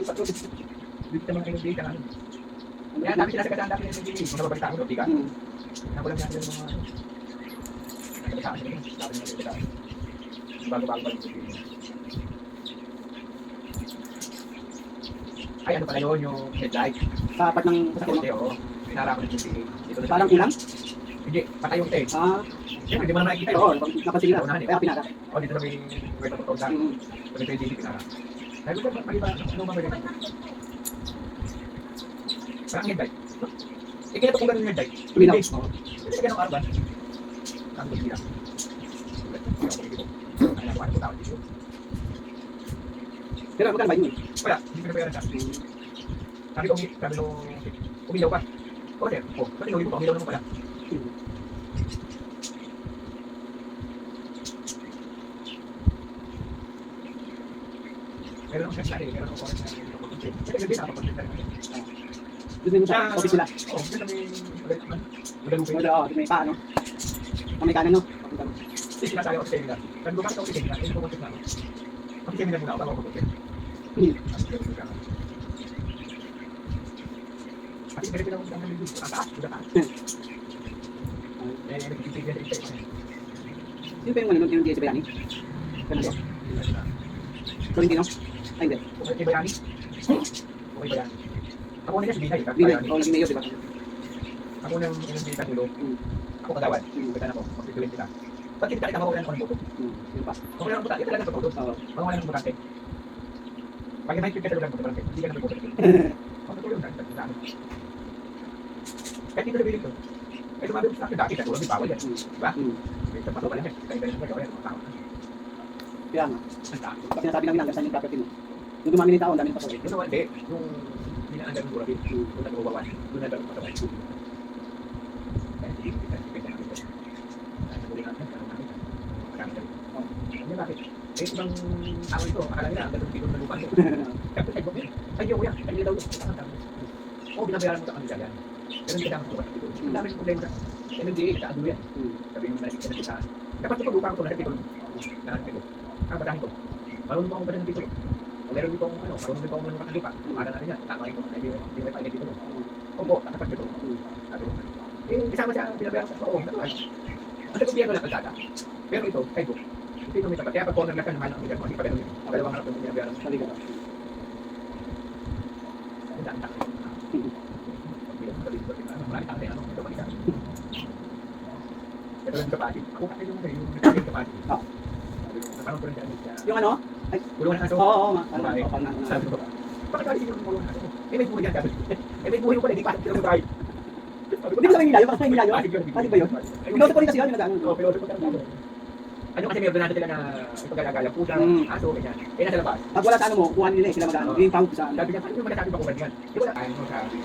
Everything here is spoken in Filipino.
Dito naman kayo dito ano. Kaya dami sila sa kadaan dami ng dito. Mga babalita mo, di ka? Nakulang natin yung mga bago-bago pa rin. Ay, ano pala yun, yung headlight. Kapat ng Sa sasakyan kotse, mo. oo. Pinara ko ng GTA. Dito na Parang ulang? Hindi, patay yung tape. Siyempre, hindi mo na makikita Oo, yun. napansin nila. Kaya pinara. O, dito na may word of contact. Pag ito yung GT pinara. Sabi ko, mali ba? Ano ba pwede? Parang headlight. Kaya ito kung ganun yung headlight. Tuminaw. Hindi ka ganun araw. Ang gusto nila. Ay, nakuha ko tawag dito. Pero magkano ba yun? Wala, hindi ko nabayaran siya. Sabi ko, umilaw ka. O, sir, kasi nung ko, umilaw naman pala. Meron akong sex meron akong oras na kasi gabi nakapag-content na rin. Doon din sa office nila. Oo, doon na may magalupa yun. Oo, may pa, ano? May kanan, no? Kasi sila tayo kasi seminar. Sabi ko, bakit ako seminar? Hindi ko content na ako. Kasi seminar muna ako, bago ako content. Kasi ganito lang ang nalilito. Ang taas, ang taas. Nagpipigil sa isa. Sino pa yung ano, yung DSB Bayani? Ganun ba? Tolentino? Ay, hindi. Okay ba yan? Okay ba yan? Ako nila si Binay. Binay, oo, naging mayor, di ba? Ako nang Binay tulo. Ako kagawad. Pagkita na ko. Pagkituloy kita. Ba't hindi ka mawala ng boto? Yun pa. Kung wala ng boto, ito talaga sa boto. Pag wala ng botante. Pag may pipita sa lugar mo, hindi ka na may boto. Pagkatuloy mo na. Kahit dito sabihin ko. Kahit sumabi ko sa akin dati, katulad di bawal yan. Diba? May sa pato pala yan. Kaya ganyan magkawala ng mga tao. Kaya nga. Ang tao. Pag sinasabi namin hanggang saan yung property mo. Nung dumami ng tao, ang dami ng pasaway. Yung naman, hindi. Yung pinaandar ng burabi, yung nag-uwawan, yung nag-uwawan pasaway. Kaya hindi kita namin ito. Kaya nagulit namin, kaya namin. Marami kami. Hindi bakit? Eh, ibang tao ito, akala nila, ang gano'n na lupa ito. Kaya ito, sayo, sayo ko yan, sayo daw yun. Oo, binabayaran mo sa kanila yan. Pero hindi ka dapat lupa ito. Ang dami ng problema sa hindi, nakaado yan. Sabi mo na kita. Dapat ito lupa ko na ito. Nahanap ito. Kabatahin ko. Marunong mo akong bata ng titulo. Kung meron dito akong marunong dito akong manungan lupa. Para natin yan, tama ito. Hindi may palit dito. Opo, nakapat dito. Sabi ko. Isama siya, binabayaran ko. Oo, natuloy. Ang gobyerno lang agad. Pero ito, kay Book. Ito may tapat. Kaya pag corner lang ka naman ang gobyerno, hindi pa rin. Dalawang harap ng binabayaran. Halika. Ang daan tayo. Marami tayo. Ito pa isa. Ito lang kapati. Ako kasi yung kapati. Parang ko rin siya. Yung ano? Ay, Kulungan ng aso. oo, nga. Ano, Babae. kapal na. Sabi ko, bakit kali yung kulungan ng aso? Eh, may buhay yan. Sabi. Eh, may buhay ko pala. Hindi pa. Sila tayo. Hindi mo sabi hilayo? Bakit may hilayo? Ano ba yun? Piloto ko rin kasi yun, yung nag-ano. Oo, piloto ko talaga. Ano kasi meron natin sila na ipagkagagalang pusa, aso, ganyan. Eh, nasa labas. Pag wala sa ano mo, kuha nila sila mag-ano. Yung found sa ano. Sabi niya, ano yung malasabi ba kung yan? Di wala. Ayaw mo sabi.